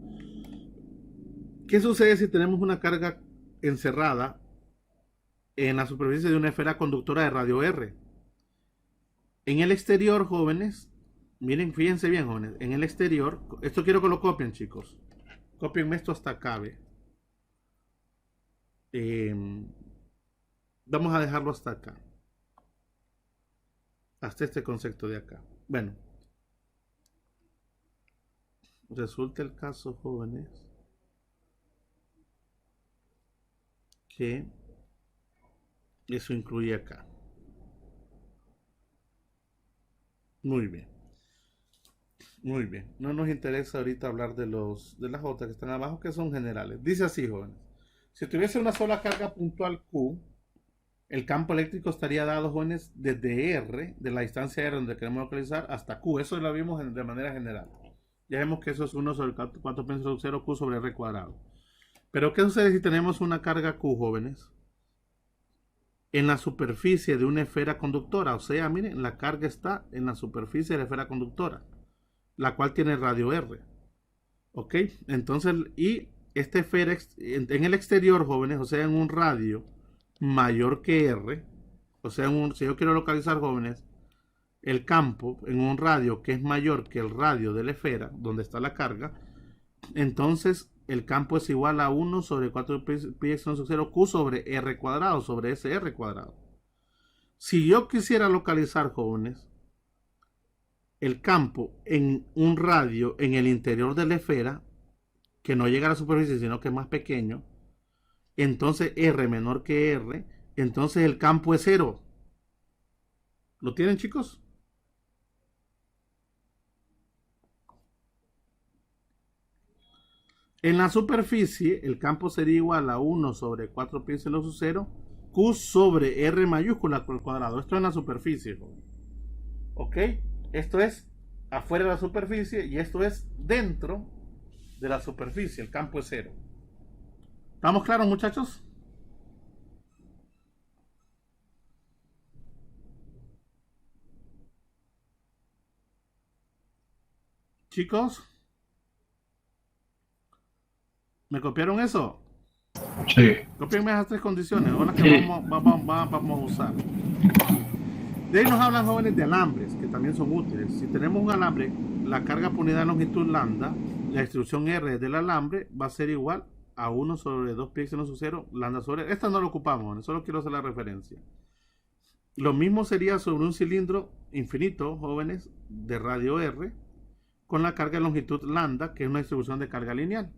[SPEAKER 1] ¿Qué sucede si tenemos una carga encerrada en la superficie de una esfera conductora de radio R? En el exterior, jóvenes, miren, fíjense bien, jóvenes, en el exterior, esto quiero que lo copien, chicos. Copienme esto hasta acá, ¿ve? Vamos a dejarlo hasta acá. Hasta este concepto de acá. Bueno. Resulta el caso, jóvenes, que eso incluye acá. Muy bien. Muy bien. No nos interesa ahorita hablar de las otras que están abajo, que son generales. Dice así, jóvenes. Si tuviese una sola carga puntual Q, el campo eléctrico estaría dado, jóvenes, desde R, de la distancia R donde queremos localizar, hasta Q. Eso lo vimos de manera general. Ya vemos que eso es 1 sobre 4 pi sub 0 Q sobre R cuadrado. Pero ¿qué sucede si tenemos una carga Q, jóvenes? En la superficie de una esfera conductora. O sea, miren, la carga está en la superficie de la esfera conductora, la cual tiene radio R. ¿Ok? Entonces, y esta esfera en el exterior, jóvenes, o sea, en un radio mayor que R, O sea, si yo quiero localizar, jóvenes, el campo en un radio que es mayor que el radio de la esfera, donde está la carga, entonces el campo es igual a 1 sobre 4 pi exponencial sub 0 q sobre r cuadrado, sobre ese r cuadrado. Si yo quisiera localizar, jóvenes, el campo en un radio en el interior de la esfera, que no llega a la superficie, sino que es más pequeño, entonces r menor que r, entonces el campo es 0. ¿Lo tienen, chicos? En la superficie, el campo sería igual a 1 sobre 4 pi seno sub 0 q sobre r mayúscula al cuadrado. Esto es en la superficie. ¿Ok? Esto es afuera de la superficie y esto es dentro de la superficie. El campo es 0. ¿Estamos claros, muchachos? Chicos, ¿me copiaron eso?
[SPEAKER 3] Sí.
[SPEAKER 1] Copienme esas 3 condiciones, son las que vamos a usar. De ahí nos hablan, jóvenes, de alambres, que también son útiles. Si tenemos un alambre, la carga por unidad de longitud lambda, la distribución R del alambre va a ser igual a 1 sobre 2 pi seno sub 0 lambda sobre... Esta no lo ocupamos, solo quiero hacer la referencia. Lo mismo sería sobre un cilindro infinito, jóvenes, de radio R, con la carga de longitud lambda, que es una distribución de carga lineal.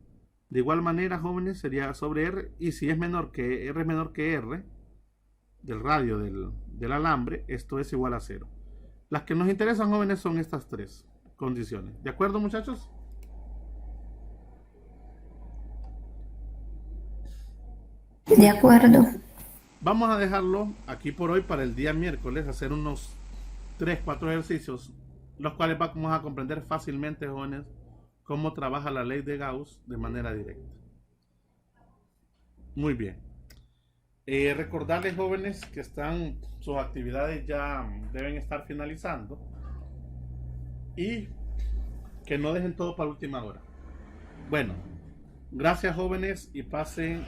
[SPEAKER 1] De igual manera, jóvenes, sería sobre R, y si es menor que R, del radio del alambre, esto es igual a 0. Las que nos interesan, jóvenes, son estas 3 condiciones. ¿De acuerdo, muchachos?
[SPEAKER 2] De acuerdo.
[SPEAKER 1] Vamos a dejarlo aquí por hoy para el día miércoles, hacer unos 3-4 ejercicios, los cuales vamos a comprender fácilmente, jóvenes, cómo trabaja la ley de Gauss de manera directa. Muy bien. Recordarles, jóvenes, que sus actividades ya deben estar finalizando y que no dejen todo para última hora. Bueno, gracias, jóvenes, y pasen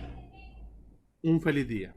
[SPEAKER 1] un feliz día.